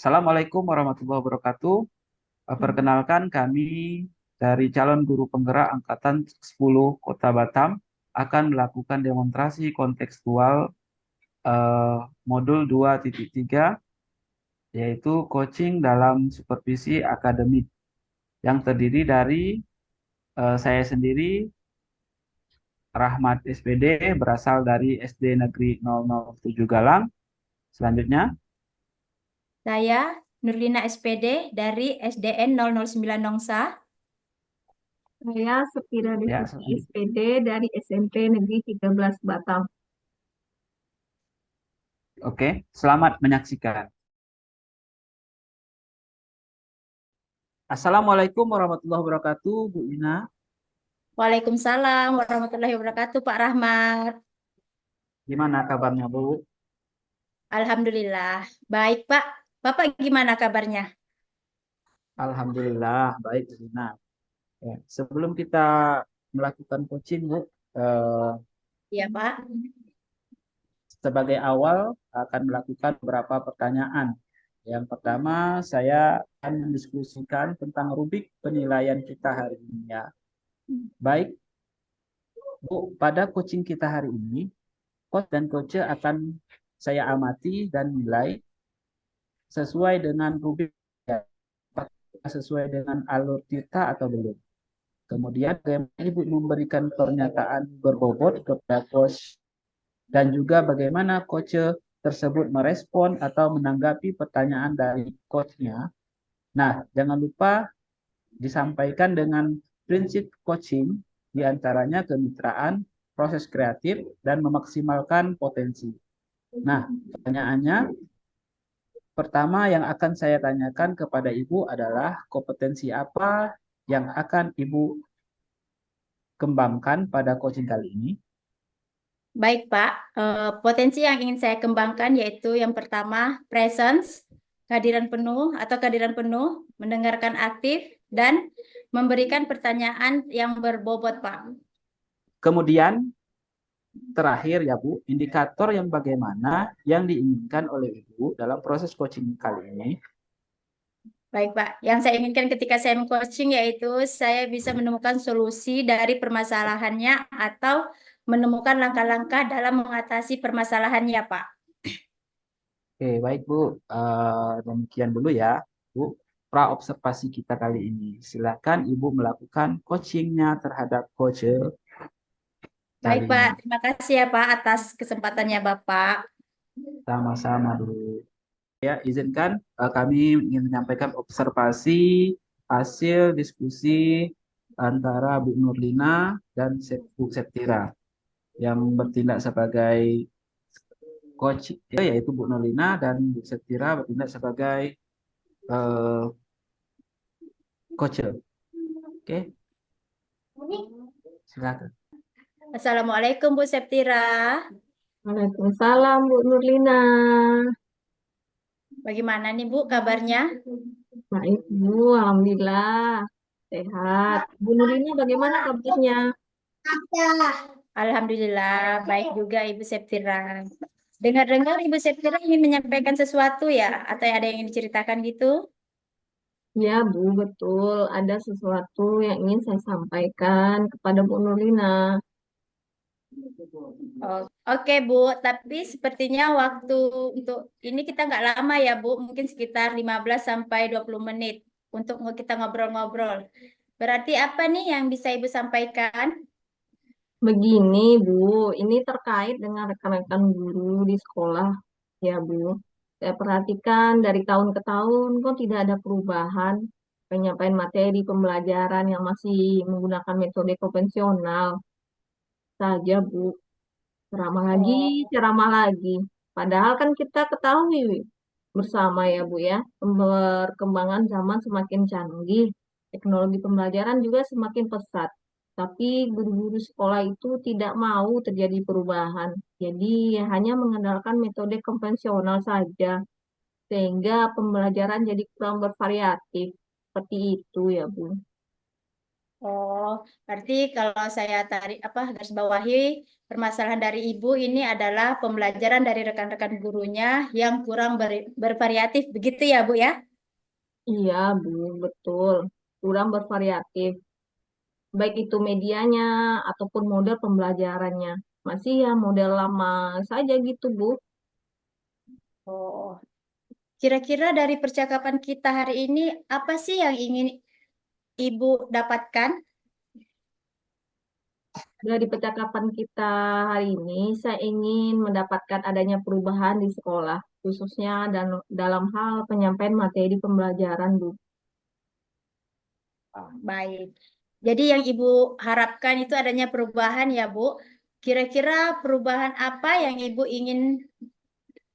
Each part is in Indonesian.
Assalamualaikum warahmatullahi wabarakatuh. Perkenalkan kami dari calon guru penggerak Angkatan 10 Kota Batam akan melakukan demonstrasi kontekstual eh, modul 2.3 yaitu coaching dalam supervisi akademik yang terdiri dari saya sendiri Rahmat SPD berasal dari SD Negeri 007 Galang. Selanjutnya, Saya Nurlina SPD dari SDN 009 Nongsa. Saya Sepira ya, Devita selanjutnya. SPD dari SMP Negeri 13 Batam. Oke, selamat menyaksikan. Assalamualaikum warahmatullahi wabarakatuh, Bu Ina. Waalaikumsalam warahmatullahi wabarakatuh, Pak Rahmat. Gimana kabarnya, Bu? Alhamdulillah. Baik, Pak. Bapak gimana kabarnya? Alhamdulillah, baik, Bu Ina. Ya, sebelum kita melakukan coaching, Bu, eh, Iya, Pak. sebagai awal akan melakukan beberapa pertanyaan. Yang pertama, saya akan mendiskusikan tentang rubrik penilaian kita hari ini ya. Baik, Bu, pada coaching kita hari ini, coach dan coach akan saya amati dan nilai sesuai dengan rubrik ya, apakah sesuai dengan alur kita atau belum. Kemudian bagaimana Ibu memberikan pernyataan berbobot kepada coach dan juga bagaimana coach tersebut merespon atau menanggapi pertanyaan dari coachnya. Nah, jangan lupa disampaikan dengan prinsip coaching diantaranya kemitraan, proses kreatif, dan memaksimalkan potensi. Nah, pertanyaannya pertama yang akan saya tanyakan kepada Ibu adalah kompetensi apa yang akan Ibu kembangkan pada coaching kali ini? Baik, Pak. Potensi yang ingin saya kembangkan yaitu yang pertama, presence, kehadiran penuh atau kehadiran penuh, mendengarkan aktif, dan memberikan pertanyaan yang berbobot, Pak. Kemudian terakhir ya Bu, indikator yang bagaimana yang diinginkan oleh Ibu dalam proses coaching kali ini. Baik, Pak. Yang saya inginkan ketika saya meng-coaching yaitu saya bisa menemukan solusi dari permasalahannya atau menemukan langkah-langkah dalam mengatasi permasalahannya, Pak. Oke, baik Bu. Demikian dulu ya, Bu. Pra-observasi kita kali ini. Silakan Ibu melakukan coachingnya terhadap coach Baik, kali Pak. ini. Terima kasih ya, Pak, atas kesempatannya Bapak. Sama-sama dulu. Ya, izinkan kami ingin menyampaikan observasi hasil diskusi antara Bu Nurlina dan Bu Septira yang bertindak sebagai coach ya, yaitu Bu Nurlina dan Bu Septira bertindak sebagai eh, coach. Oke, silakan. Assalamualaikum, Bu Septira. Waalaikumsalam Bu Nurlina. Bagaimana nih, Bu, kabarnya? Baik Bu, Alhamdulillah. Sehat. Bu Nurlina bagaimana kabarnya? Alhamdulillah, baik juga Ibu Septira. Dengar-dengar Ibu Septira ingin menyampaikan sesuatu ya? Atau ada yang ingin diceritakan gitu? Ya Bu, betul. Ada sesuatu yang ingin saya sampaikan kepada Bu Nurlina. Oh, oke Bu, tapi sepertinya waktu untuk ini kita nggak lama ya Bu, mungkin sekitar 15 sampai 20 menit untuk kita ngobrol-ngobrol. Berarti apa nih yang bisa Ibu sampaikan? Begini Bu, ini terkait dengan rekan-rekan guru di sekolah. Ya Bu, saya perhatikan dari tahun ke tahun kok tidak ada perubahan penyampaian materi pembelajaran yang masih menggunakan metode konvensional saja Bu. Ceramah lagi, Oh, ceramah lagi. Padahal kan kita ketahui bersama ya Bu ya, perkembangan zaman semakin canggih, teknologi pembelajaran juga semakin pesat. Tapi guru-guru sekolah itu tidak mau terjadi perubahan. Jadi hanya mengandalkan metode konvensional saja, sehingga pembelajaran jadi kurang bervariatif. Seperti itu ya Bu. Oh, berarti kalau saya tarik garis bawahi, permasalahan dari Ibu ini adalah pembelajaran dari rekan-rekan gurunya yang kurang bervariatif, begitu ya, Bu ya? Iya, Bu, betul. Kurang bervariatif, baik itu medianya ataupun model pembelajarannya. Masih ya model lama saja gitu, Bu. Oh, kira-kira dari percakapan kita hari ini, apa sih yang ingin Ibu dapatkan? Dari percakapan kita hari ini, saya ingin mendapatkan adanya perubahan di sekolah, khususnya dan dalam hal penyampaian materi pembelajaran, Bu. Oh, baik. Jadi yang Ibu harapkan itu adanya perubahan ya, Bu. Kira-kira perubahan apa yang Ibu ingin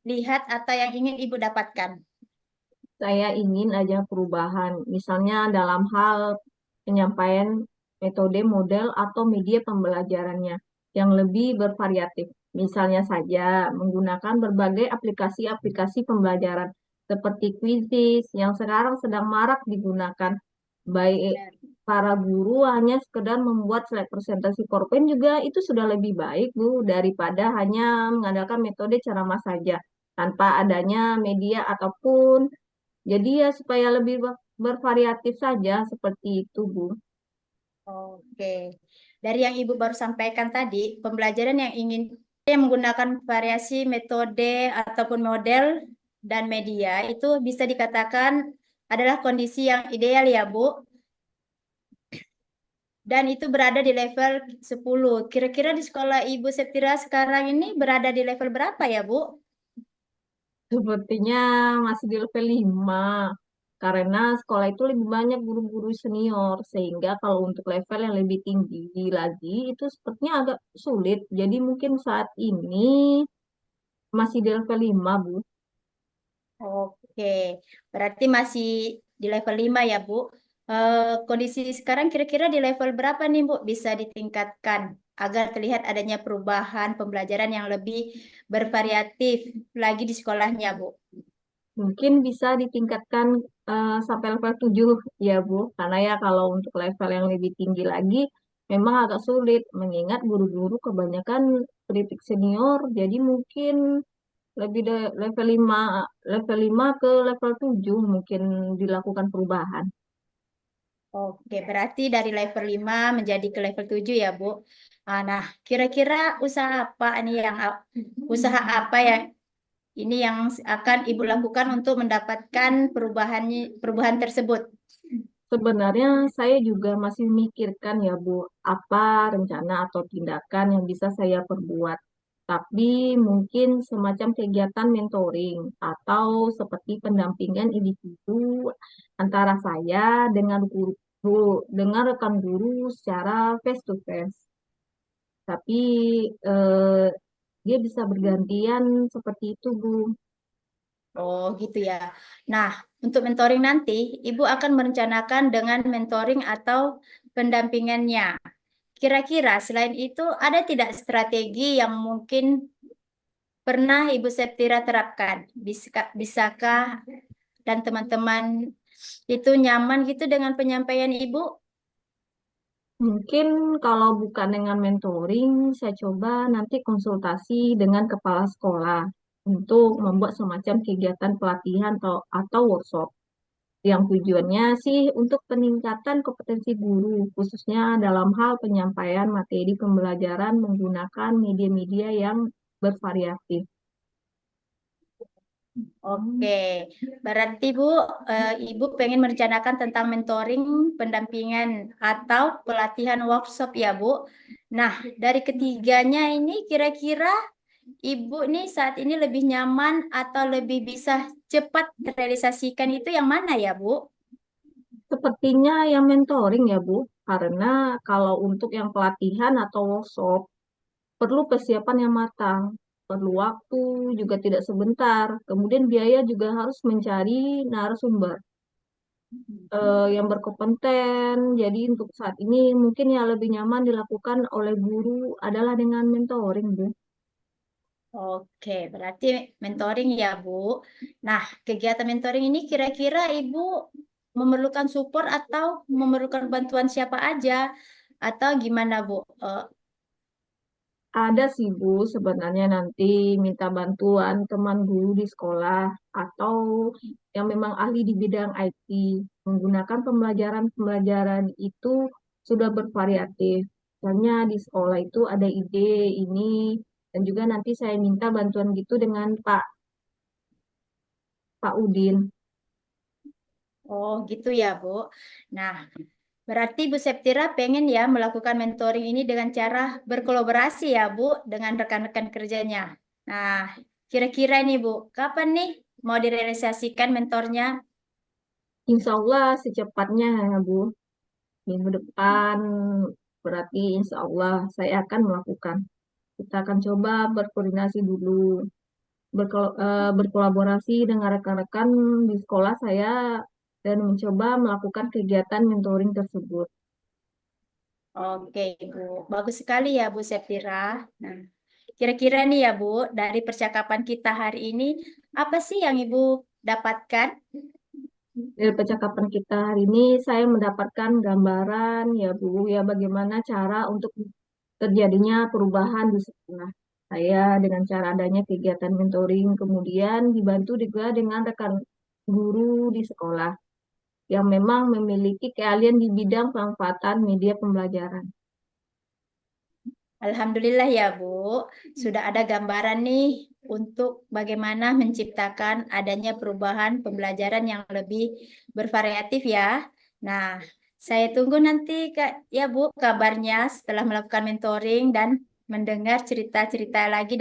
lihat atau yang ingin Ibu dapatkan? Saya ingin aja perubahan, misalnya dalam hal penyampaian metode, model, atau media pembelajarannya yang lebih bervariatif. Misalnya saja menggunakan berbagai aplikasi-aplikasi pembelajaran seperti Quizizz yang sekarang sedang marak digunakan. Baik para guru hanya sekedar membuat slide presentasi PowerPoint juga itu sudah lebih baik, Bu, daripada hanya mengandalkan metode ceramah saja tanpa adanya media ataupun jadi ya supaya lebih bervariatif saja seperti itu, Bu. Oke. Dari yang Ibu baru sampaikan tadi, pembelajaran yang menggunakan variasi metode ataupun model dan media itu bisa dikatakan adalah kondisi yang ideal ya, Bu. Dan itu berada di level 10. Kira-kira di sekolah Ibu Septira sekarang ini berada di level berapa ya, Bu? Sepertinya masih di level 5 karena sekolah itu lebih banyak guru-guru senior sehingga kalau untuk level yang lebih tinggi lagi itu sepertinya agak sulit. Jadi mungkin saat ini masih di level 5, Bu. Oke, berarti masih di level 5 ya, Bu. Kondisi sekarang kira-kira di level berapa nih, Bu? Bisa ditingkatkan agar terlihat adanya perubahan pembelajaran yang lebih bervariatif lagi di sekolahnya, Bu. Mungkin bisa ditingkatkan sampai level 7 ya, Bu. Karena ya kalau untuk level yang lebih tinggi lagi memang agak sulit mengingat guru-guru kebanyakan kritik senior. Jadi mungkin lebih dari level 5 ke level 7 mungkin dilakukan perubahan. Oke, berarti dari level 5 menjadi ke level 7 ya, Bu. Nah, kira-kira usaha apa yang ini yang akan Ibu lakukan untuk mendapatkan perubahan tersebut? Sebenarnya saya juga masih memikirkan ya Bu, apa rencana atau tindakan yang bisa saya perbuat. Tapi mungkin semacam kegiatan mentoring atau seperti pendampingan individu antara saya dengan dengan rekan guru secara face to face. Tapi eh, dia bisa bergantian seperti itu, Bu. Oh, gitu ya. Nah, untuk mentoring nanti, Ibu akan merencanakan dengan mentoring atau pendampingannya. Kira-kira selain itu, ada tidak strategi yang mungkin pernah Ibu Septira terapkan? Bisakah dan teman-teman itu nyaman gitu dengan penyampaian Ibu? Mungkin kalau bukan dengan mentoring, saya coba nanti konsultasi dengan kepala sekolah untuk membuat semacam kegiatan pelatihan atau workshop. Yang tujuannya sih untuk peningkatan kompetensi guru, khususnya dalam hal penyampaian materi pembelajaran menggunakan media-media yang bervariatif. Oke, berarti Bu, Ibu pengen merencanakan tentang mentoring, pendampingan, atau pelatihan workshop ya Bu. Nah, dari ketiganya ini kira-kira Ibu nih saat ini lebih nyaman atau lebih bisa cepat merealisasikan itu yang mana ya Bu? Sepertinya yang mentoring ya Bu, karena kalau untuk yang pelatihan atau workshop, perlu persiapan yang matang, perlu waktu juga tidak sebentar. Kemudian biaya juga harus mencari narasumber yang berkompeten. Jadi untuk saat ini mungkin yang lebih nyaman dilakukan oleh guru adalah dengan mentoring, Bu. Oke, berarti mentoring ya Bu. Nah, kegiatan mentoring ini kira-kira Ibu memerlukan support atau memerlukan bantuan siapa aja atau gimana Bu? Ada sih Bu, sebenarnya nanti minta bantuan teman guru di sekolah atau yang memang ahli di bidang IT. Menggunakan pembelajaran-pembelajaran itu sudah bervariatif. Misalnya di sekolah itu ada ide ini, dan juga nanti saya minta bantuan gitu dengan Pak Udin. Oh gitu ya Bu. Nah, berarti Bu Septira pengen ya melakukan mentoring ini dengan cara berkolaborasi ya Bu dengan rekan-rekan kerjanya. Nah, kira-kira nih Bu, kapan nih mau direalisasikan mentornya? Insya Allah secepatnya ya Bu. Minggu depan berarti insya Allah saya akan melakukan. Kita akan coba berkoordinasi dulu, berkolaborasi dengan rekan-rekan di sekolah saya dan mencoba melakukan kegiatan mentoring tersebut. Oke Bu, bagus sekali ya Bu Septira. Nah, kira-kira nih ya Bu, dari percakapan kita hari ini, apa sih yang Ibu dapatkan? Dari percakapan kita hari ini, saya mendapatkan gambaran ya Bu, ya bagaimana cara untuk terjadinya perubahan di sekolah. Saya dengan cara adanya kegiatan mentoring, kemudian dibantu juga dengan rekan guru di sekolah yang memang memiliki keahlian di bidang pemanfaatan media pembelajaran. Alhamdulillah ya Bu, sudah ada gambaran nih untuk bagaimana menciptakan adanya perubahan pembelajaran yang lebih bervariatif ya. Nah, saya tunggu nanti Kak ya Bu kabarnya setelah melakukan mentoring dan mendengar cerita-cerita lagi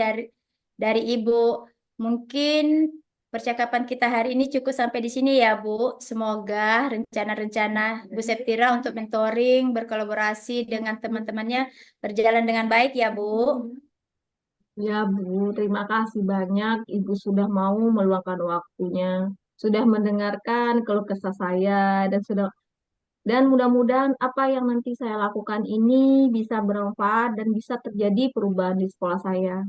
dari Ibu. Mungkin percakapan kita hari ini cukup sampai di sini ya Bu. Semoga rencana-rencana Bu Septira untuk mentoring, berkolaborasi dengan teman-temannya berjalan dengan baik ya, Bu. Ya Bu, terima kasih banyak Ibu sudah mau meluangkan waktunya, sudah mendengarkan keluh kesah saya dan mudah-mudahan apa yang nanti saya lakukan ini bisa bermanfaat dan bisa terjadi perubahan di sekolah saya.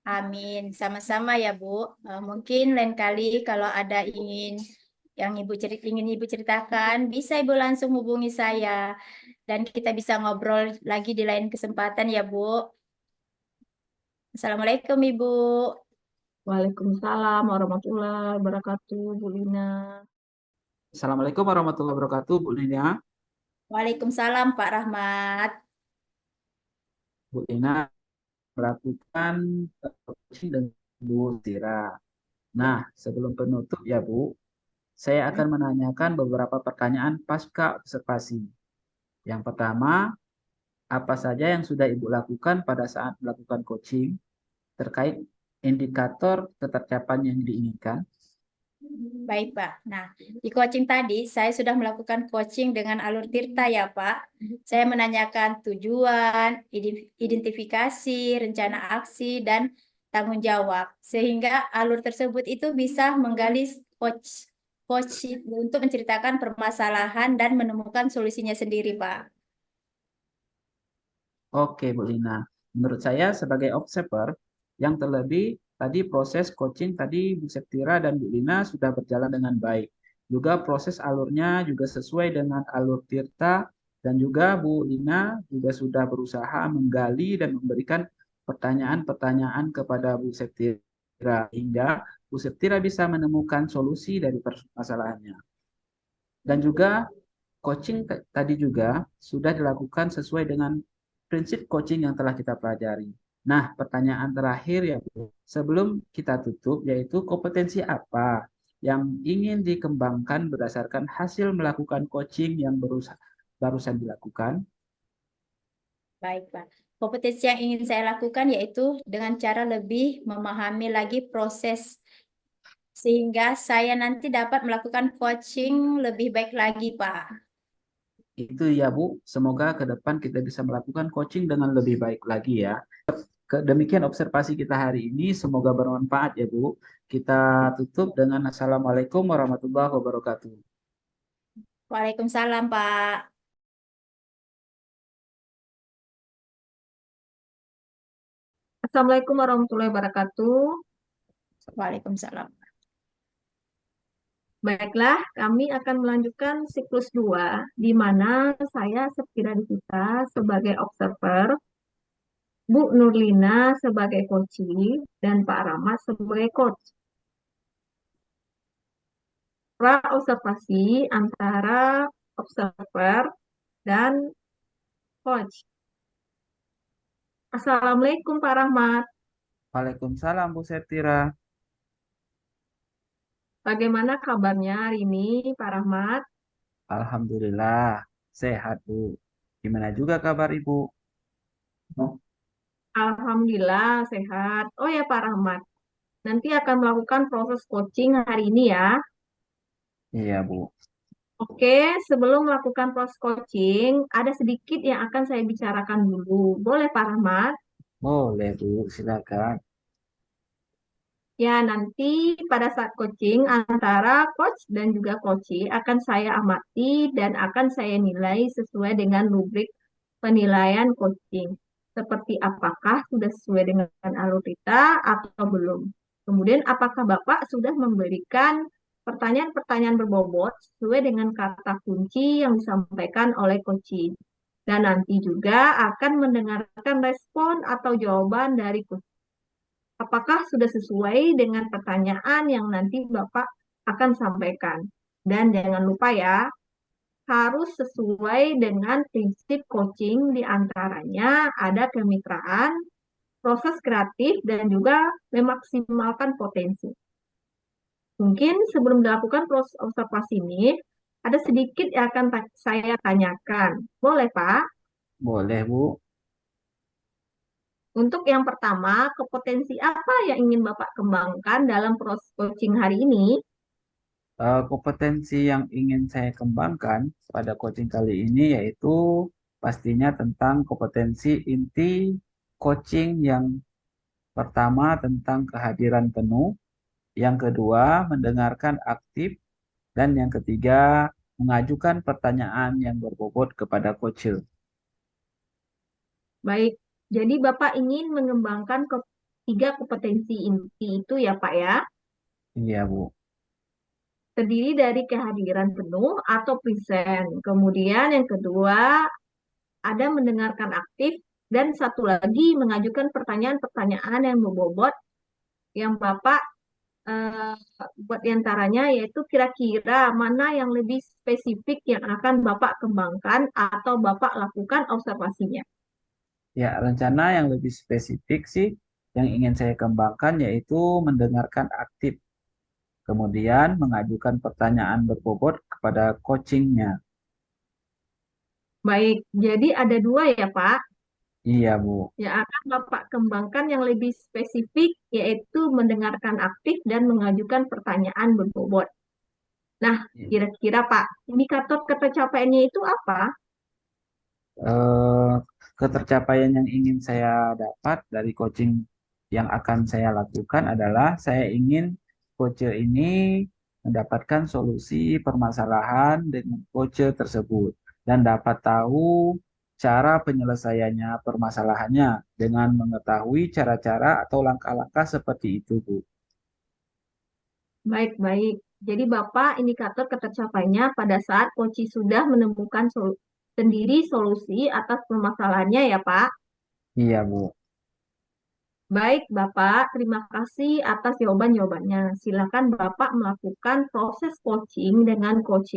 Amin. Sama-sama ya, Bu. Mungkin lain kali kalau ada yang ingin Ibu ceritakan, bisa Ibu langsung hubungi saya dan kita bisa ngobrol lagi di lain kesempatan ya, Bu. Assalamualaikum, Ibu. Waalaikumsalam warahmatullahi wabarakatuh, Bu Lina. Assalamualaikum warahmatullahi wabarakatuh, Bu Lina. Waalaikumsalam, Pak Rahmat. Bu Lina melakukan coaching dengan Bu Tira. Nah, sebelum penutup ya Bu, saya akan menanyakan beberapa pertanyaan pasca observasi. Yang pertama, apa saja yang sudah Ibu lakukan pada saat melakukan coaching terkait indikator ketercapaian yang diinginkan? Baik, Pak. Nah, di coaching tadi saya sudah melakukan coaching dengan alur Tirta ya, Pak. Saya menanyakan tujuan, identifikasi, rencana aksi, dan tanggung jawab. Sehingga alur tersebut itu bisa menggali coach coach untuk menceritakan permasalahan dan menemukan solusinya sendiri, Pak. Oke, Bu Lina. Menurut saya sebagai observer, yang terlebih tadi proses coaching tadi Bu Septira dan Bu Lina sudah berjalan dengan baik. Juga proses alurnya juga sesuai dengan alur Tirta dan juga Bu Lina juga sudah berusaha menggali dan memberikan pertanyaan-pertanyaan kepada Bu Septira hingga Bu Septira bisa menemukan solusi dari permasalahannya. Dan juga coaching tadi juga sudah dilakukan sesuai dengan prinsip coaching yang telah kita pelajari. Nah, pertanyaan terakhir ya Bu, sebelum kita tutup yaitu kompetensi apa yang ingin dikembangkan berdasarkan hasil melakukan coaching yang barusan dilakukan? Baik, Pak. Kompetensi yang ingin saya lakukan yaitu dengan cara lebih memahami lagi proses sehingga saya nanti dapat melakukan coaching lebih baik lagi, Pak. Itu ya Bu, semoga ke depan kita bisa melakukan coaching dengan lebih baik lagi ya. Demikian observasi kita hari ini, semoga bermanfaat ya Bu. Kita tutup dengan Assalamualaikum warahmatullahi wabarakatuh. Waalaikumsalam, Pak. Assalamualaikum warahmatullahi wabarakatuh. Waalaikumsalam. Baiklah, kami akan melanjutkan siklus 2, di mana saya Septira Divita sebagai observer, Bu Nurlina sebagai coachee, dan Pak Rahmat sebagai coach. Pra-observasi antara observer dan coach. Assalamualaikum Pak Rahmat. Waalaikumsalam Bu Septira. Bagaimana kabarnya hari ini Pak Rahmat? Alhamdulillah, sehat Bu. Gimana juga kabar Ibu? Alhamdulillah sehat. Oh ya Pak Rahmat, nanti akan melakukan proses coaching hari ini ya. Iya Bu. Oke, sebelum melakukan proses coaching, ada sedikit yang akan saya bicarakan dulu. Boleh Pak Rahmat? Boleh Bu, silakan. Ya, nanti pada saat coaching antara coach dan juga coachee akan saya amati dan akan saya nilai sesuai dengan rubrik penilaian coaching. Seperti apakah sudah sesuai dengan alur atau belum. Kemudian apakah Bapak sudah memberikan pertanyaan-pertanyaan berbobot sesuai dengan kata kunci yang disampaikan oleh coaching. Dan nanti juga akan mendengarkan respon atau jawaban dari coach. Apakah sudah sesuai dengan pertanyaan yang nanti Bapak akan sampaikan. Dan jangan lupa ya, harus sesuai dengan prinsip coaching di antaranya ada kemitraan, proses kreatif, dan juga memaksimalkan potensi. Mungkin sebelum dilakukan proses observasi ini, ada sedikit yang akan saya tanyakan. Boleh, Pak? Boleh Bu. Untuk yang pertama, kompetensi apa yang ingin Bapak kembangkan dalam proses coaching hari ini? Kompetensi yang ingin saya kembangkan pada coaching kali ini yaitu pastinya tentang kompetensi inti coaching yang pertama tentang kehadiran penuh, yang kedua mendengarkan aktif, dan yang ketiga mengajukan pertanyaan yang berbobot kepada coach. Baik, jadi Bapak ingin mengembangkan tiga kompetensi inti itu ya Pak ya, Iya Bu. terdiri dari kehadiran penuh atau present. Kemudian yang kedua ada mendengarkan aktif dan satu lagi mengajukan pertanyaan-pertanyaan yang berbobot yang Bapak eh, buat diantaranya yaitu kira-kira mana yang lebih spesifik yang akan Bapak kembangkan atau Bapak lakukan observasinya. Ya, rencana yang lebih spesifik sih yang ingin saya kembangkan yaitu mendengarkan aktif, kemudian mengajukan pertanyaan berbobot kepada coachingnya. Baik, jadi ada dua ya Pak. Iya Bu. Yang akan Bapak kembangkan yang lebih spesifik yaitu mendengarkan aktif dan mengajukan pertanyaan berbobot. Nah, kira-kira Pak, indikator ketercapaiannya itu apa? Eh, Ketercapaian yang ingin saya dapat dari coaching yang akan saya lakukan adalah saya ingin coach ini mendapatkan solusi permasalahan dengan coach tersebut dan dapat tahu cara penyelesaiannya permasalahannya dengan mengetahui cara-cara atau langkah-langkah seperti itu, Bu. Baik-baik. Jadi Bapak indikator ketercapaiannya pada saat kunci sudah menemukan sendiri solusi atas permasalahannya ya Pak. Iya, Bu. Baik Bapak, terima kasih atas jawaban-jawabannya. Silakan Bapak melakukan proses coaching dengan coach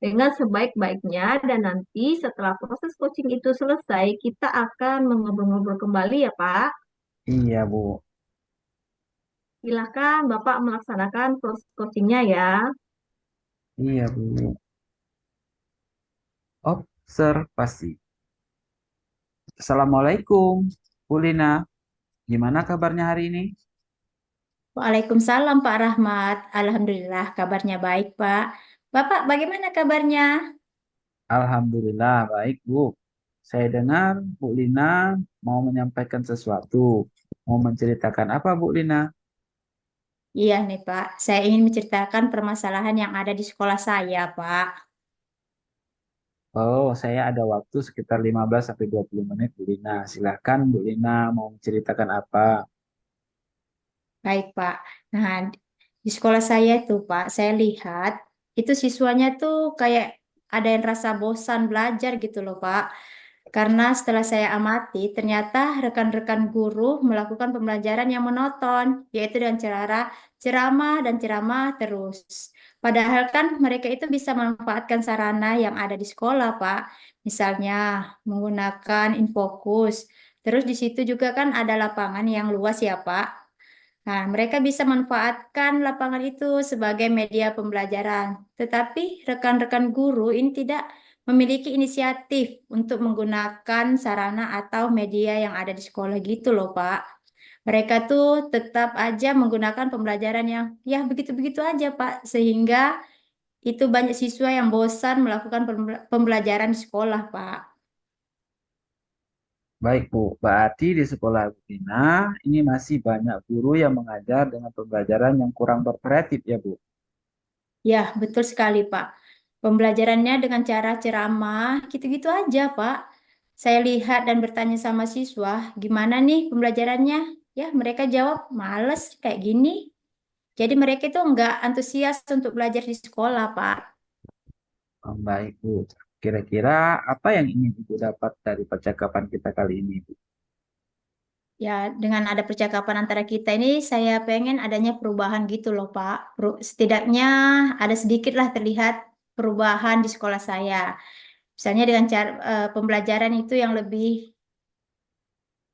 dengan sebaik-baiknya dan nanti setelah proses coaching itu selesai, kita akan mengobrol-ngobrol kembali ya Pak. Iya, Bu. Silakan Bapak melaksanakan proses coachingnya ya. Iya, Bu. Observasi. Assalamualaikum, Bu Lina. Gimana kabarnya hari ini? Waalaikumsalam Pak Rahmat. Alhamdulillah kabarnya baik Pak. Bapak bagaimana kabarnya? Alhamdulillah, baik, Bu. Saya dengar Bu Lina mau menyampaikan sesuatu. Mau menceritakan apa, Bu Lina? Iya nih Pak, saya ingin menceritakan permasalahan yang ada di sekolah saya Pak. Oh, saya ada waktu sekitar 15 sampai 20 menit, Bu Lina. Silahkan, Bu Lina mau menceritakan apa? Baik Pak. Nah, Di sekolah saya tuh, Pak, saya lihat itu siswanya tuh kayak ada yang rasa bosan belajar gitu loh, Pak. Karena setelah saya amati, ternyata rekan-rekan guru melakukan pembelajaran yang monoton, yaitu dengan cara ceramah dan ceramah terus. Padahal kan mereka itu bisa memanfaatkan sarana yang ada di sekolah, Pak. Misalnya menggunakan infokus. Terus di situ juga kan ada lapangan yang luas ya, Pak. Nah, mereka bisa manfaatkan lapangan itu sebagai media pembelajaran. Tetapi rekan-rekan guru ini tidak memiliki inisiatif untuk menggunakan sarana atau media yang ada di sekolah gitu loh, Pak. Mereka tuh tetap aja menggunakan pembelajaran yang ya begitu-begitu aja, Pak. Sehingga itu banyak siswa yang bosan melakukan pembelajaran di sekolah, Pak. Baik, Bu. Berarti di sekolah Bu Tina ini masih banyak guru yang mengajar dengan pembelajaran yang kurang berkreatif ya, Bu. Ya, betul sekali, Pak. Pembelajarannya dengan cara ceramah, gitu-gitu aja, Pak. Saya lihat dan bertanya sama siswa, gimana nih pembelajarannya? Ya, mereka jawab, males kayak gini. Jadi mereka itu nggak antusias untuk belajar di sekolah, Pak. Baik, Bu. Kira-kira apa yang ingin Ibu dapat dari percakapan kita kali ini, Bu? Ya, dengan ada percakapan antara kita ini, saya pengen adanya perubahan gitu loh, Pak. Setidaknya ada sedikit lah terlihat perubahan di sekolah saya. Misalnya dengan cara pembelajaran itu yang lebih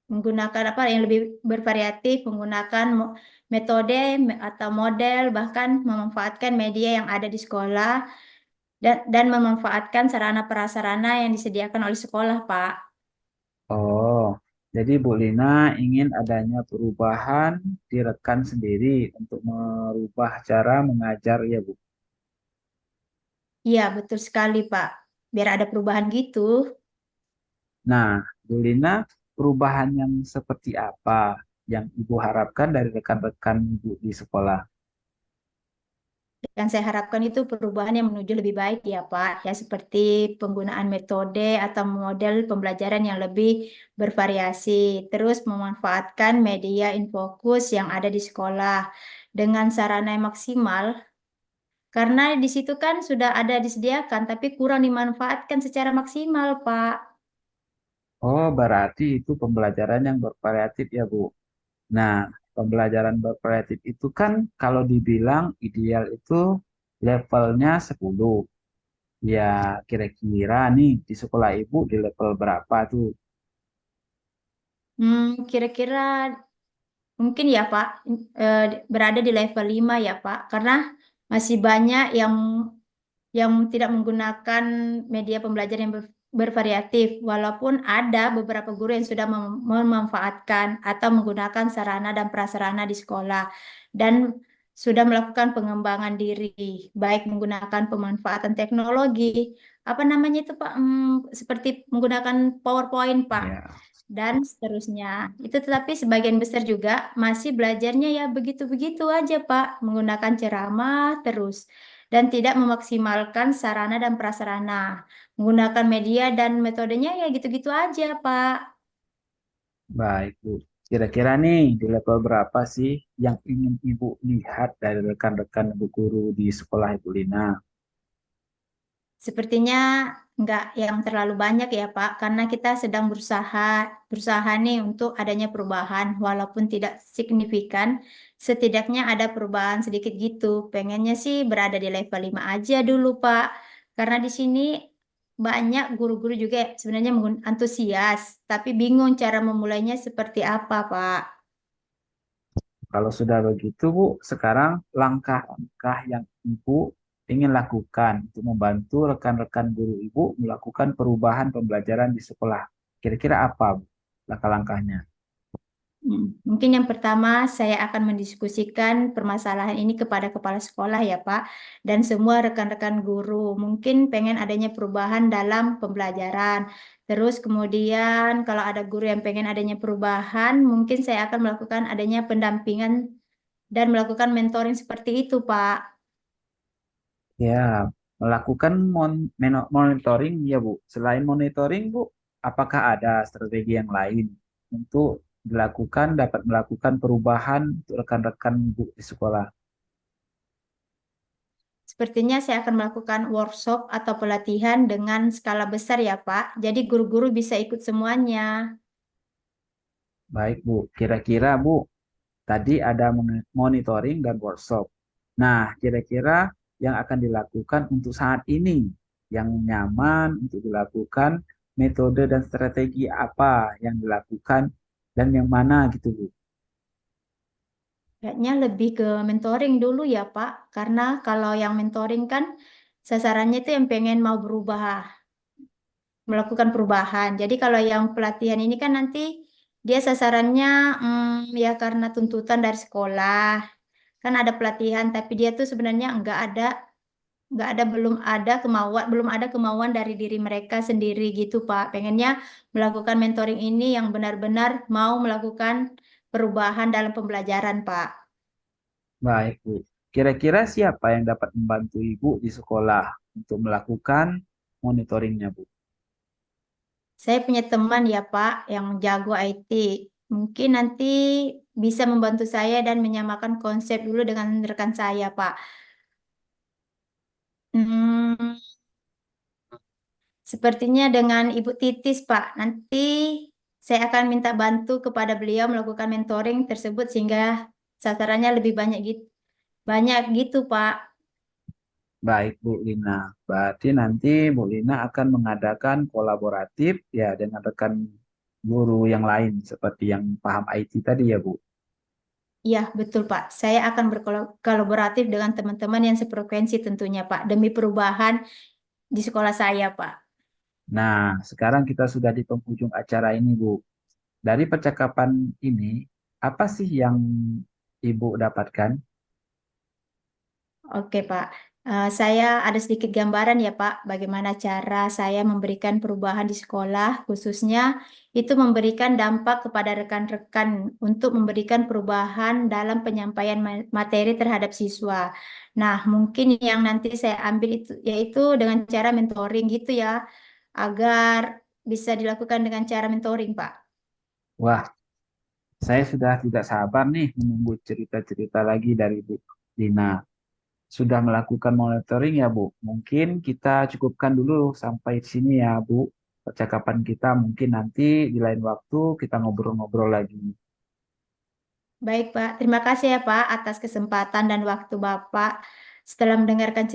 menggunakan apa yang lebih bervariatif, menggunakan metode atau model, bahkan memanfaatkan media yang ada di sekolah dan memanfaatkan sarana prasarana yang disediakan oleh sekolah, Pak. Oh, jadi Bu Lina ingin adanya perubahan di rekan sendiri untuk merubah cara mengajar ya, Bu. Iya, betul sekali, Pak. Biar ada perubahan gitu. Nah, Bu Lina, perubahan yang seperti apa yang Ibu harapkan dari rekan-rekan Ibu di sekolah? Yang saya harapkan itu perubahan yang menuju lebih baik ya, Pak. Ya, seperti penggunaan metode atau model pembelajaran yang lebih bervariasi. Terus memanfaatkan media infokus yang ada di sekolah dengan sarana yang maksimal. Karena di situ kan sudah ada disediakan, tapi kurang dimanfaatkan secara maksimal, Pak. Oh, berarti itu pembelajaran yang bervariatif ya, Bu. Nah, pembelajaran bervariatif itu kan kalau dibilang ideal itu levelnya 10. Ya, kira-kira nih di sekolah Ibu di level berapa tuh? Kira-kira mungkin ya Pak, berada di level 5 ya Pak, karena masih banyak yang tidak menggunakan media pembelajaran yang bervariatif, walaupun ada beberapa guru yang sudah memanfaatkan atau menggunakan sarana dan prasarana di sekolah dan sudah melakukan pengembangan diri, baik menggunakan pemanfaatan teknologi, apa namanya itu Pak, seperti menggunakan PowerPoint Pak Ya, dan seterusnya. Itu tetapi sebagian besar juga masih belajarnya ya begitu-begitu aja, Pak, menggunakan ceramah terus dan tidak memaksimalkan sarana dan prasarana. Menggunakan media dan metodenya ya gitu-gitu aja, Pak. baik, Bu. Kira-kira nih di level berapa sih yang ingin Ibu lihat dari rekan-rekan Ibu guru di sekolah Ibu Lina? Sepertinya nggak yang terlalu banyak ya, Pak, karena kita sedang berusaha nih untuk adanya perubahan, walaupun tidak signifikan, setidaknya ada perubahan sedikit gitu. Pengennya sih berada di level 5 aja dulu, Pak, karena di sini banyak guru-guru juga sebenarnya antusias, tapi bingung cara memulainya seperti apa, Pak. Kalau sudah begitu, Bu, sekarang langkah-langkah yang Ibu ingin lakukan untuk membantu rekan-rekan guru Ibu melakukan perubahan pembelajaran di sekolah. Kira-kira apa, Bu, langkah-langkahnya? Mungkin yang pertama saya akan mendiskusikan permasalahan ini kepada kepala sekolah ya Pak dan semua rekan-rekan guru. Mungkin pengen adanya perubahan dalam pembelajaran. Terus kemudian kalau ada guru yang pengen adanya perubahan, mungkin saya akan melakukan adanya pendampingan dan melakukan mentoring seperti itu Pak. Ya, melakukan monitoring ya, Bu. Selain monitoring, Bu, apakah ada strategi yang lain untuk dapat melakukan perubahan untuk rekan-rekan Bu di sekolah? sepertinya saya akan melakukan workshop atau pelatihan dengan skala besar ya, Pak. Jadi guru-guru bisa ikut semuanya. Baik, Bu. Kira-kira, Bu, tadi ada monitoring dan workshop. Nah, kira-kira yang akan dilakukan untuk saat ini, yang nyaman untuk dilakukan, metode dan strategi apa yang dilakukan, dan yang mana gitu, Bu. Kayaknya lebih ke mentoring dulu ya, Pak. Karena kalau yang mentoring kan sasarannya itu yang pengen mau berubah, melakukan perubahan. Jadi kalau yang pelatihan ini kan nanti dia sasarannya ya karena tuntutan dari sekolah. Kan ada pelatihan, tapi dia tuh sebenarnya belum ada kemauan dari diri mereka sendiri gitu, Pak. Pengennya melakukan mentoring ini yang benar-benar mau melakukan perubahan dalam pembelajaran, Pak. Baik, Bu. Kira-kira siapa yang dapat membantu Ibu di sekolah untuk melakukan monitoringnya, Bu? Saya punya teman ya, Pak, yang jago IT. Mungkin nanti bisa membantu saya dan menyamakan konsep dulu dengan rekan saya, Pak. Hmm, Sepertinya dengan Ibu Titis, Pak. Nanti saya akan minta bantu kepada beliau melakukan mentoring tersebut sehingga sasarannya lebih banyak gitu. Banyak gitu, Pak. Baik, Bu Lina. Berarti nanti Bu Lina akan mengadakan kolaboratif ya dengan rekan guru yang lain seperti yang paham IT tadi ya, Bu. Iya, betul, Pak. Saya akan berkolaboratif dengan teman-teman yang sefrekuensi tentunya, Pak, demi perubahan di sekolah saya, Pak. Nah, sekarang kita sudah di penghujung acara ini, Bu. Dari percakapan ini, apa sih yang Ibu dapatkan? Oke, Pak. Saya ada sedikit gambaran ya, Pak, bagaimana cara saya memberikan perubahan di sekolah, khususnya itu memberikan dampak kepada rekan-rekan untuk memberikan perubahan dalam penyampaian materi terhadap siswa. Nah, mungkin yang nanti saya ambil itu yaitu dengan cara mentoring gitu ya, agar bisa dilakukan dengan cara mentoring, Pak. Wah, saya sudah tidak sabar nih menunggu cerita-cerita lagi dari Bu Lina. Sudah melakukan monitoring ya, Bu. Mungkin kita cukupkan dulu sampai di sini ya, Bu. Percakapan kita mungkin nanti di lain waktu kita ngobrol-ngobrol lagi. Baik, Pak. Terima kasih ya, Pak, atas kesempatan dan waktu Bapak setelah mendengarkan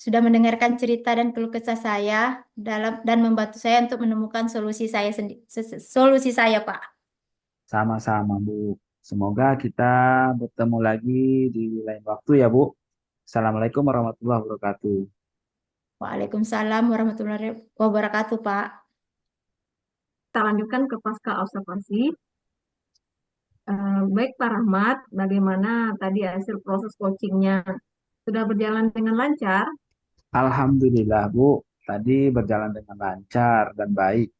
sudah mendengarkan cerita dan keluh kesah saya dan membantu saya untuk menemukan solusi saya solusi saya, Pak. Sama-sama, Bu. Semoga kita bertemu lagi di lain waktu ya, Bu. Assalamualaikum warahmatullahi wabarakatuh. Waalaikumsalam warahmatullahi wabarakatuh, Pak. Kita lanjutkan ke pasca observasi. Baik Pak Rahmat, bagaimana tadi hasil proses coachingnya? Sudah berjalan dengan lancar? Alhamdulillah, Bu. Tadi berjalan dengan lancar dan baik.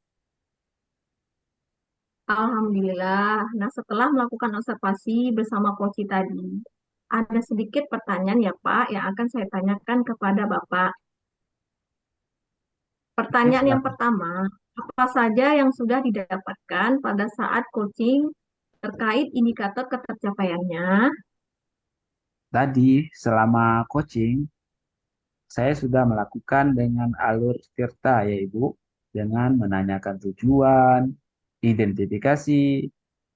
Alhamdulillah. Nah, setelah melakukan observasi bersama coach tadi, ada sedikit pertanyaan ya Pak yang akan saya tanyakan kepada Bapak. Oke, Pertanyaan yang silakan. pertama, apa saja yang sudah didapatkan pada saat coaching terkait indikator ketercapaiannya? Tadi selama coaching, saya sudah melakukan dengan alur Tirta, ya Ibu, dengan menanyakan tujuan, identifikasi,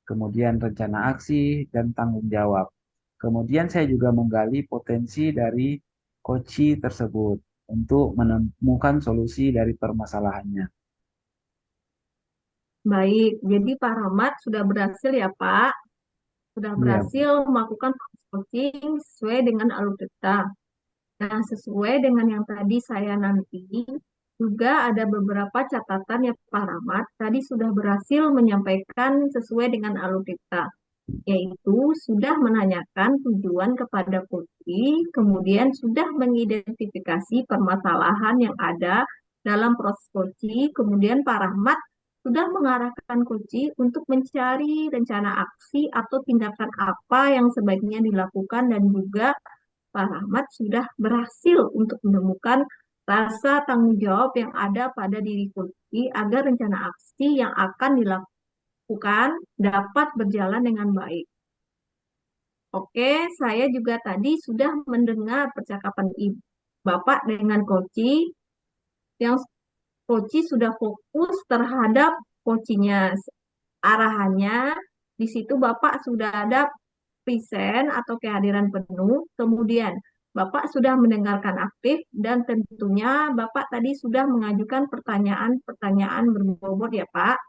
kemudian rencana aksi, dan tanggung jawab. Kemudian saya juga menggali potensi dari coachee tersebut untuk menemukan solusi dari permasalahannya. Baik, jadi Pak Rahmat sudah berhasil ya Pak, sudah Iya, Bu. berhasil melakukan proses coaching sesuai dengan alur kita. Nah, sesuai dengan yang tadi saya nanti, juga ada beberapa catatan ya Pak Rahmat, tadi sudah berhasil menyampaikan sesuai dengan alur kita, yaitu sudah menanyakan tujuan kepada Putri, kemudian sudah mengidentifikasi permasalahan yang ada dalam proses coaching, kemudian Pak Rahmat sudah mengarahkan Koci untuk mencari rencana aksi atau tindakan apa yang sebaiknya dilakukan dan juga Pak Rahmat sudah berhasil untuk menemukan rasa tanggung jawab yang ada pada diri Koci agar rencana aksi yang akan dilakukan dapat berjalan dengan baik. Oke, saya juga tadi sudah mendengar percakapan Bapak dengan Koci, yang Koci sudah fokus terhadap Kocinya. Arahannya, di situ Bapak sudah ada present atau kehadiran penuh, kemudian Bapak sudah mendengarkan aktif, dan tentunya Bapak tadi sudah mengajukan pertanyaan-pertanyaan berbobot ya Pak,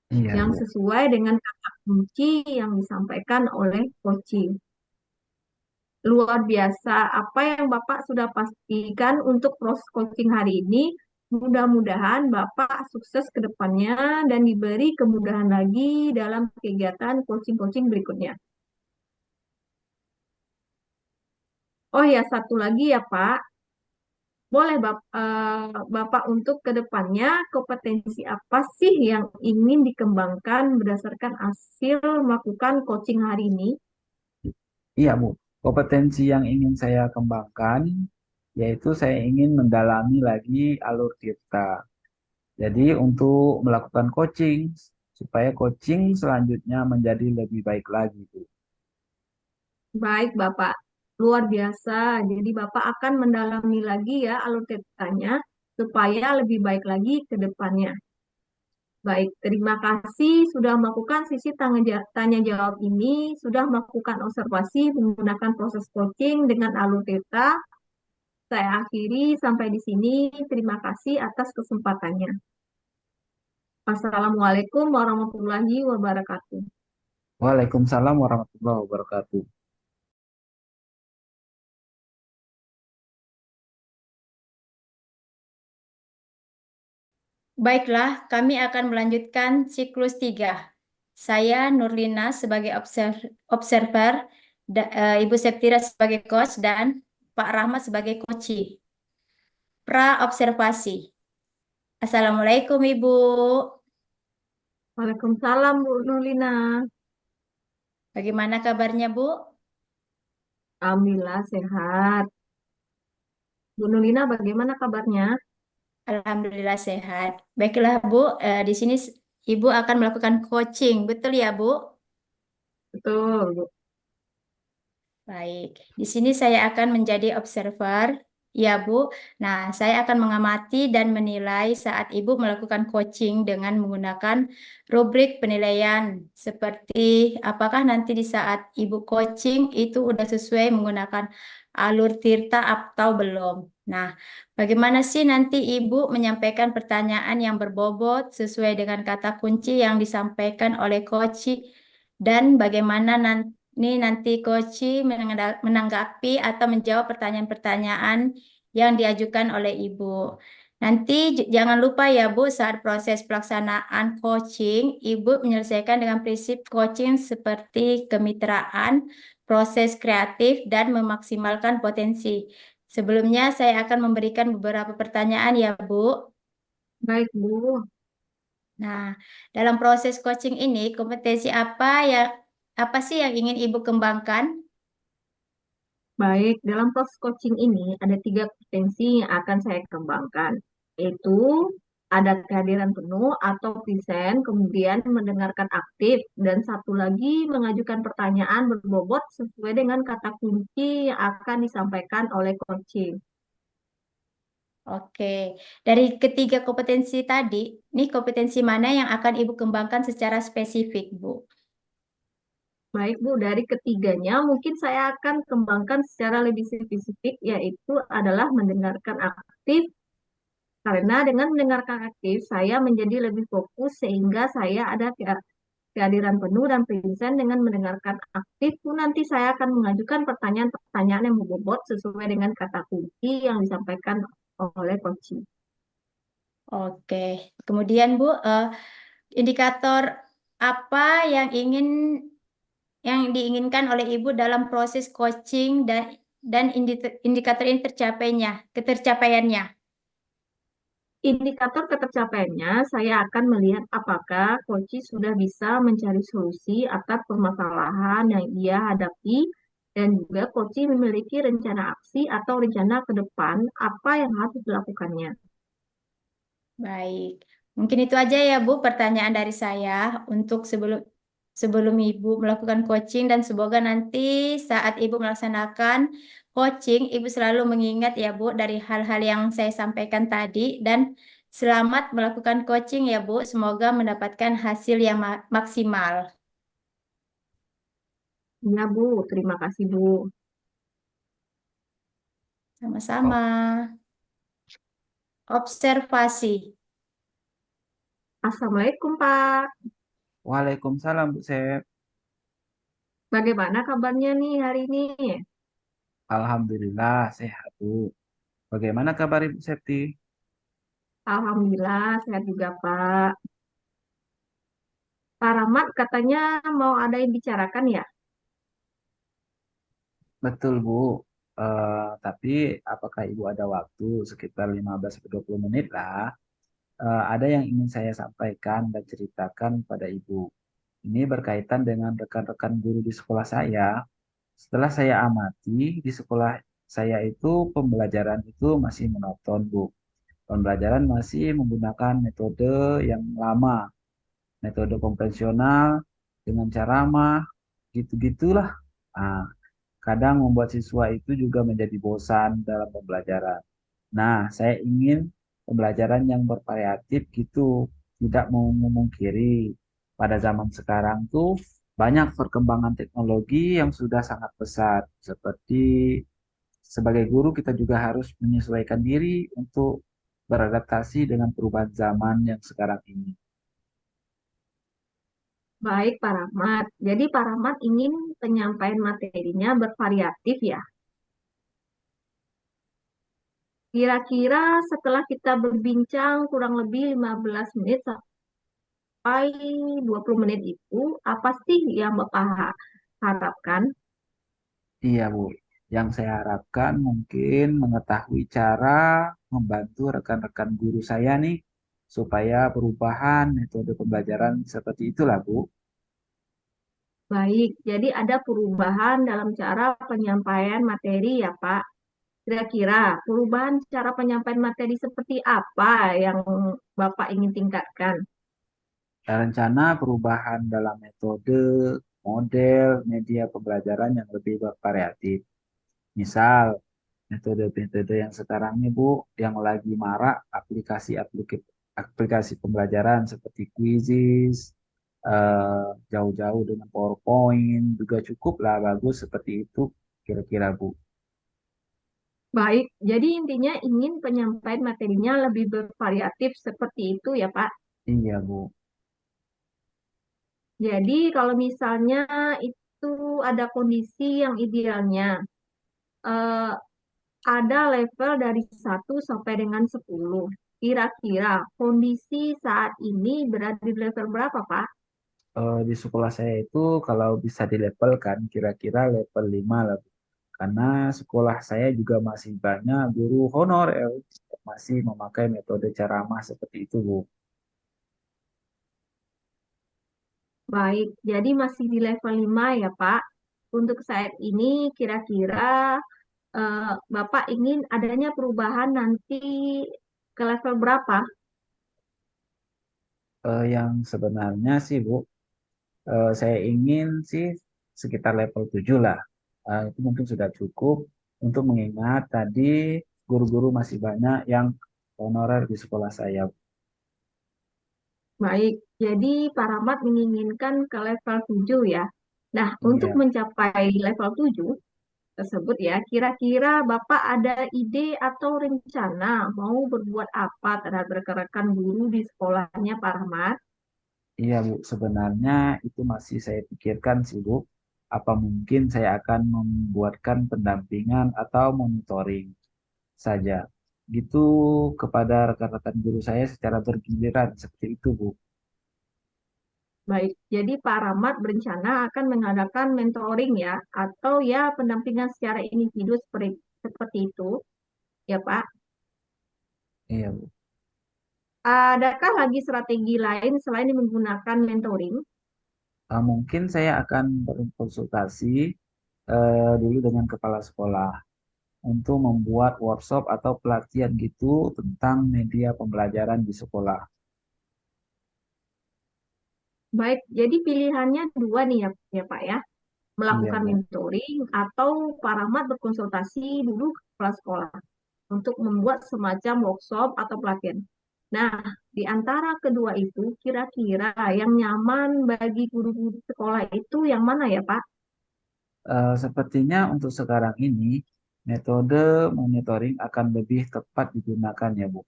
Iya, yang Bu. sesuai dengan kata kunci yang disampaikan oleh Koci. Luar biasa apa yang Bapak sudah pastikan untuk proses coaching hari ini. Mudah-mudahan Bapak sukses ke depannya dan diberi kemudahan lagi dalam kegiatan coaching-coaching berikutnya. Oh ya, satu lagi ya Pak. Boleh Bapak untuk ke depannya kompetensi apa sih yang ingin dikembangkan berdasarkan hasil melakukan coaching hari ini? Iya, Bu. Kompetensi yang ingin saya kembangkan yaitu saya ingin mendalami lagi alur Tirta. Jadi untuk melakukan coaching supaya coaching selanjutnya menjadi lebih baik lagi, Bu. Baik, Bapak. Luar biasa. Jadi Bapak akan mendalami lagi ya alur ceritanya supaya lebih baik lagi ke depannya. Baik, terima kasih sudah melakukan sisi tanya jawab ini, sudah melakukan observasi menggunakan proses coaching dengan alur theta. Saya akhiri sampai di sini. Terima kasih atas kesempatannya. Wassalamualaikum warahmatullahi wabarakatuh. Waalaikumsalam warahmatullahi wabarakatuh. Baiklah, kami akan melanjutkan siklus 3. Saya Nurlina sebagai observer, Ibu Septira sebagai coach, dan Pak Rahmat sebagai coach. Pra-observasi. Assalamualaikum Ibu. Waalaikumsalam Bu Nurlina. Bagaimana kabarnya Bu? Alhamdulillah sehat. Bu Nurlina bagaimana kabarnya? Alhamdulillah sehat. Baiklah Bu, di sini Ibu akan melakukan coaching, betul ya Bu? Betul, Bu. Baik, di sini saya akan menjadi observer, ya Bu. Nah, saya akan mengamati dan menilai saat Ibu melakukan coaching dengan menggunakan rubrik penilaian seperti apakah nanti di saat Ibu coaching itu udah sesuai menggunakan alur Tirta atau belum. Nah, bagaimana sih nanti Ibu menyampaikan pertanyaan yang berbobot sesuai dengan kata kunci yang disampaikan oleh coach, dan bagaimana nanti Koci menanggapi atau menjawab pertanyaan-pertanyaan yang diajukan oleh Ibu. Nanti jangan lupa ya Bu, saat proses pelaksanaan coaching, Ibu menyelesaikan dengan prinsip coaching seperti kemitraan, proses kreatif, dan memaksimalkan potensi. Sebelumnya saya akan memberikan beberapa pertanyaan ya Bu. Baik, Bu. Nah, dalam proses coaching ini, kompetensi apa sih yang ingin Ibu kembangkan? Baik, dalam proses coaching ini ada tiga kompetensi yang akan saya kembangkan, yaitu ada kehadiran penuh atau present, kemudian mendengarkan aktif, dan satu lagi mengajukan pertanyaan berbobot sesuai dengan kata kunci yang akan disampaikan oleh coaching. Oke, dari ketiga kompetensi tadi, nih kompetensi mana yang akan Ibu kembangkan secara spesifik, Bu? Baik, Bu, dari ketiganya mungkin saya akan kembangkan secara lebih spesifik, yaitu adalah mendengarkan aktif. Karena dengan mendengarkan aktif, saya menjadi lebih fokus sehingga saya ada kehadiran penuh dan present. Dengan mendengarkan aktif pun nanti saya akan mengajukan pertanyaan-pertanyaan yang berbobot sesuai dengan kata kunci yang disampaikan oleh coach. Oke, kemudian Bu, indikator apa yang diinginkan oleh Ibu dalam proses coaching dan indikator ini ketercapaiannya? Indikator ketercapaiannya, saya akan melihat apakah coach sudah bisa mencari solusi atas permasalahan yang ia hadapi, dan juga coach memiliki rencana aksi atau rencana ke depan apa yang harus dilakukannya. Baik, mungkin itu aja ya Bu pertanyaan dari saya untuk sebelum Ibu melakukan coaching dan semoga nanti saat Ibu melaksanakan coaching, Ibu selalu mengingat ya Bu dari hal-hal yang saya sampaikan tadi dan selamat melakukan coaching ya Bu. Semoga mendapatkan hasil yang maksimal. Iya, Bu. Terima kasih, Bu. Sama-sama. Observasi. Assalamualaikum, Pak. Waalaikumsalam Bu Sep. Bagaimana kabarnya nih hari ini? Alhamdulillah sehat Bu. Bagaimana kabar Ibu Septi? Alhamdulillah, sehat juga, Pak. Pak Rahmat katanya mau ada yang bicarakan ya? Betul Bu. Tapi apakah Ibu ada waktu sekitar 15-20 menit lah? Ada yang ingin saya sampaikan dan ceritakan pada Ibu. Ini berkaitan dengan rekan-rekan guru di sekolah saya. Setelah saya amati di sekolah saya itu pembelajaran itu masih monoton Bu. Pembelajaran masih menggunakan metode yang lama, metode konvensional dengan cara mah gitu-gitulah. Nah, kadang membuat siswa itu juga menjadi bosan dalam pembelajaran. Nah, saya ingin pembelajaran yang bervariatif gitu, tidak mau memungkiri. Pada zaman sekarang tuh banyak perkembangan teknologi yang sudah sangat pesat. Seperti sebagai guru kita juga harus menyesuaikan diri untuk beradaptasi dengan perubahan zaman yang sekarang ini. Baik, Pak Rahmat. Jadi Pak Rahmat ingin penyampaian materinya bervariatif ya. Kira-kira setelah kita berbincang kurang lebih 15 menit sampai 20 menit itu, apa sih yang Bapak harapkan? Iya, Bu. Yang saya harapkan mungkin mengetahui cara membantu rekan-rekan guru saya nih supaya perubahan metode pembelajaran seperti itulah, Bu. Baik, jadi ada perubahan dalam cara penyampaian materi ya, Pak. Kira-kira perubahan cara penyampaian materi seperti apa yang Bapak ingin tingkatkan? Rencana perubahan dalam metode, model, media pembelajaran yang lebih bervariatif. Misal, metode-metode yang sekarang nih Bu, yang lagi marak aplikasi pembelajaran seperti Quizzes, jauh-jauh dengan PowerPoint, juga cukup lah bagus seperti itu kira-kira Bu. Baik, jadi intinya ingin penyampaian materinya lebih bervariatif seperti itu ya, Pak. Iya Bu. Jadi kalau misalnya itu ada kondisi yang idealnya, eh, ada level dari 1 sampai dengan 10. Kira-kira kondisi saat ini berada di level berapa, Pak? Di sekolah saya itu kalau bisa dilevelkan kira-kira level 5 lah Bu. Karena sekolah saya juga masih banyak guru honorer yang masih memakai metode ceramah seperti itu Bu. Baik, jadi masih di level 5 ya, Pak. Untuk saat ini kira-kira Bapak ingin adanya perubahan nanti ke level berapa? Yang sebenarnya sih Bu, saya ingin sih sekitar level 7 lah. Itu mungkin sudah cukup untuk mengingat tadi guru-guru masih banyak yang honorer di sekolah saya. Baik, jadi Pak Rahmat menginginkan ke level 7 ya. Nah, untuk Iya, mencapai level 7 tersebut ya, kira-kira Bapak ada ide atau rencana mau berbuat apa terhadap rekan-rekan guru di sekolahnya Pak Rahmat? iya Bu, sebenarnya itu masih saya pikirkan sih Bu. Apa mungkin saya akan membuatkan pendampingan atau monitoring saja gitu kepada rekan-rekan guru saya secara bergiliran seperti itu Bu. Baik, jadi Pak Rahmat berencana akan mengadakan mentoring ya, atau ya pendampingan secara individu seperti itu, ya Pak. Iya Bu. Adakah lagi strategi lain selain menggunakan mentoring? Mungkin saya akan berkonsultasi dulu dengan kepala sekolah untuk membuat workshop atau pelatihan gitu tentang media pembelajaran di sekolah. Baik, jadi pilihannya dua nih ya Pak ya. Iya, Melakukan Bu. mentoring atau Pak Rahmat berkonsultasi dulu ke kepala sekolah untuk membuat semacam workshop atau pelatihan. Nah, di antara kedua itu, kira-kira yang nyaman bagi guru-guru sekolah itu yang mana ya, Pak? Sepertinya untuk sekarang ini, metode monitoring akan lebih tepat digunakan ya, Bu.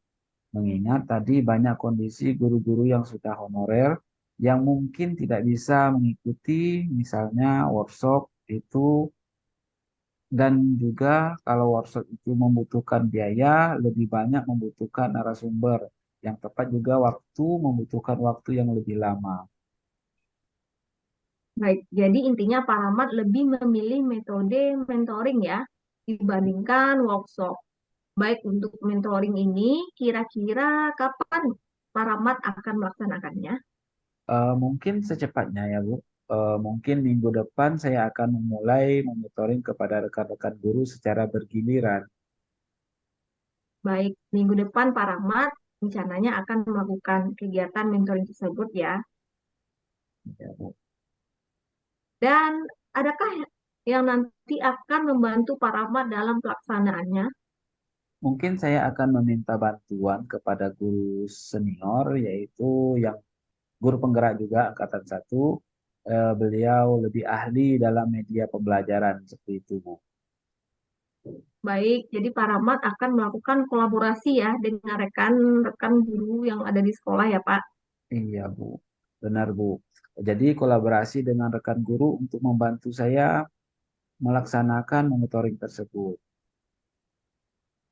Mengingat tadi banyak kondisi guru-guru yang sudah honorer yang mungkin tidak bisa mengikuti misalnya workshop itu, dan juga kalau workshop itu membutuhkan biaya, lebih banyak membutuhkan narasumber yang tepat, juga membutuhkan waktu yang lebih lama. Baik, jadi intinya Pak Rahmat lebih memilih metode mentoring ya dibandingkan workshop. Baik, untuk mentoring ini, kira-kira kapan Pak Rahmat akan melaksanakannya? Mungkin secepatnya ya, Bu. Mungkin minggu depan saya akan memulai monitoring kepada rekan-rekan guru secara bergiliran. Baik, minggu depan Pak Rahmat rencananya akan melakukan kegiatan mentoring tersebut ya. Ya, Bu. Dan adakah yang nanti akan membantu Pak Rahmat dalam pelaksanaannya? Mungkin saya akan meminta bantuan kepada guru senior, yaitu yang guru penggerak juga angkatan 1. Beliau lebih ahli dalam media pembelajaran seperti itu, Bu. Baik, jadi Pak Rahmat akan melakukan kolaborasi ya dengan rekan-rekan guru yang ada di sekolah ya Pak. Iya, Bu. Benar, Bu. Jadi kolaborasi dengan rekan guru untuk membantu saya melaksanakan monitoring tersebut.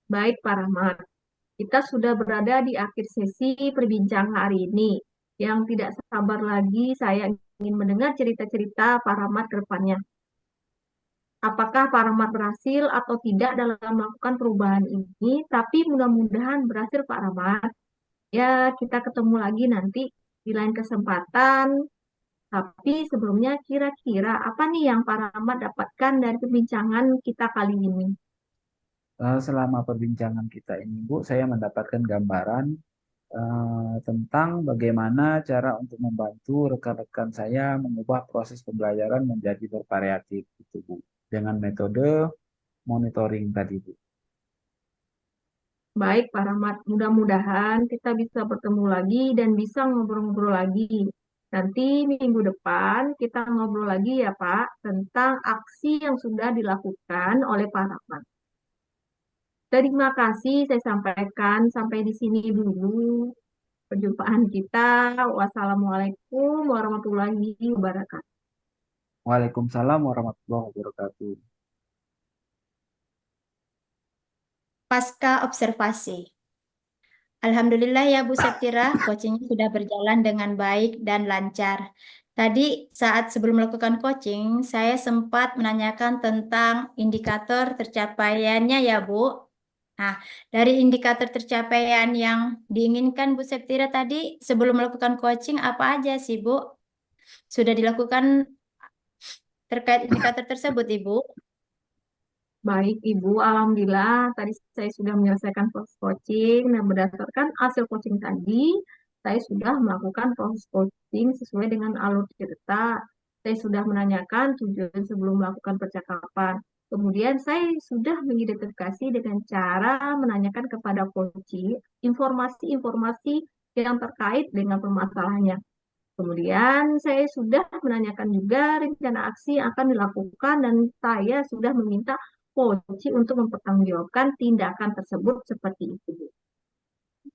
Baik Pak Rahmat, kita sudah berada di akhir sesi perbincangan hari ini. Yang tidak sabar lagi saya ingin mendengar cerita-cerita Pak Rahmat ke depannya. Apakah Pak Rahmat berhasil atau tidak dalam melakukan perubahan ini, tapi mudah-mudahan berhasil Pak Rahmat. Ya, kita ketemu lagi nanti di lain kesempatan. Tapi sebelumnya kira-kira apa nih yang Pak Rahmat dapatkan dari perbincangan kita kali ini? Selama perbincangan kita ini, Bu, saya mendapatkan gambaran tentang bagaimana cara untuk membantu rekan-rekan saya mengubah proses pembelajaran menjadi bervariatif, gitu, Bu. Dengan metode monitoring tadi, Bu. Baik, Pak Rahmat. Mudah-mudahan kita bisa bertemu lagi dan bisa ngobrol-ngobrol lagi. Nanti minggu depan kita ngobrol lagi ya, Pak, tentang aksi yang sudah dilakukan oleh Pak Rahmat. Terima kasih saya sampaikan sampai di sini dulu perjumpaan kita. Wassalamualaikum warahmatullahi wabarakatuh. Waalaikumsalam warahmatullahi wabarakatuh. Pasca observasi. Alhamdulillah ya Bu Septira, coachingnya sudah berjalan dengan baik dan lancar. Tadi saat sebelum melakukan coaching, saya sempat menanyakan tentang indikator tercapaiannya ya Bu. Nah, dari indikator tercapaian yang diinginkan Bu Septira tadi sebelum melakukan coaching apa aja sih Bu? Sudah dilakukan terkait indikator tersebut Ibu? Baik, Ibu. Alhamdulillah, tadi saya sudah menyelesaikan proses coaching. Nah, berdasarkan hasil coaching tadi, saya sudah melakukan proses coaching sesuai dengan alur cerita. Saya sudah menanyakan tujuan sebelum melakukan percakapan. Kemudian saya sudah mengidentifikasi dengan cara menanyakan kepada coaching informasi-informasi yang terkait dengan permasalahannya. Kemudian saya sudah menanyakan juga rencana aksi yang akan dilakukan dan saya sudah meminta Polisi untuk mempertanggungjawabkan tindakan tersebut seperti itu.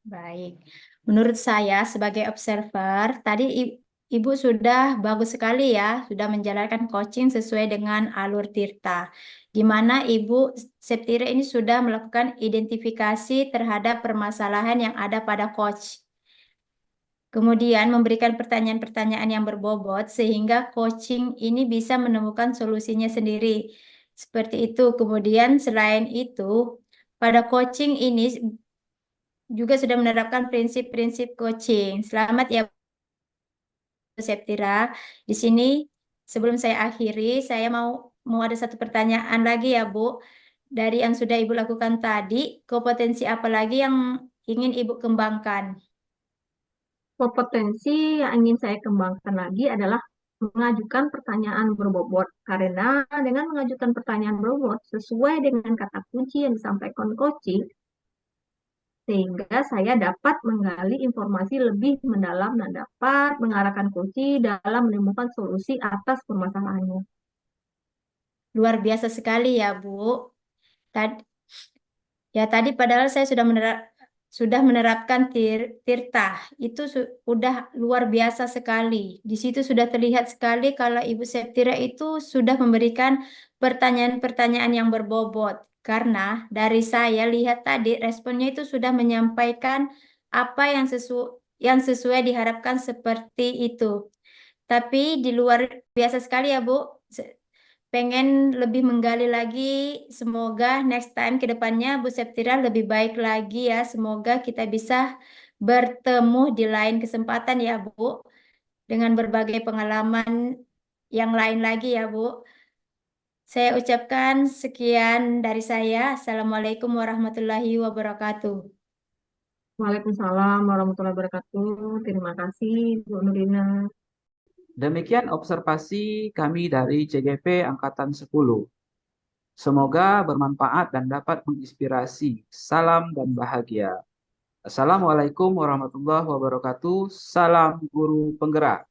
Baik, menurut saya sebagai observer, tadi Ibu sudah bagus sekali ya, sudah menjalankan coaching sesuai dengan alur Tirta, di mana Ibu Septira ini sudah melakukan identifikasi terhadap permasalahan yang ada pada coach. Kemudian memberikan pertanyaan-pertanyaan yang berbobot sehingga coaching ini bisa menemukan solusinya sendiri. Seperti itu. Kemudian selain itu, pada coaching ini juga sudah menerapkan prinsip-prinsip coaching. Selamat ya Bu Septira. Di sini sebelum saya akhiri, saya mau ada satu pertanyaan lagi ya Bu. Dari yang sudah Ibu lakukan tadi, kompetensi apa lagi yang ingin Ibu kembangkan? Kompetensi yang ingin saya kembangkan lagi adalah mengajukan pertanyaan berbobot. Karena dengan mengajukan pertanyaan berbobot sesuai dengan kata kunci yang disampaikan coaching, sehingga saya dapat menggali informasi lebih mendalam dan dapat mengarahkan coaching dalam menemukan solusi atas permasalahannya. Luar biasa sekali ya, Bu. Tadi, ya tadi padahal saya sudah menerapkan tirta. Itu sudah luar biasa sekali. Di situ sudah terlihat sekali kalau Ibu Septira itu sudah memberikan pertanyaan-pertanyaan yang berbobot. Karena dari saya lihat tadi responnya itu sudah menyampaikan apa yang sesuai diharapkan seperti itu. Tapi di luar biasa sekali ya, Bu. Pengen lebih menggali lagi. Semoga next time ke depannya Bu Septira lebih baik lagi ya. Semoga kita bisa bertemu di lain kesempatan ya, Bu. Dengan berbagai pengalaman yang lain lagi ya, Bu. Saya ucapkan sekian dari saya. Assalamualaikum warahmatullahi wabarakatuh. Waalaikumsalam warahmatullahi wabarakatuh. Terima kasih, Bu Nurina. Demikian observasi kami dari CGP Angkatan 10. Semoga bermanfaat dan dapat menginspirasi. Salam dan bahagia. Assalamualaikum warahmatullahi wabarakatuh. Salam guru penggerak.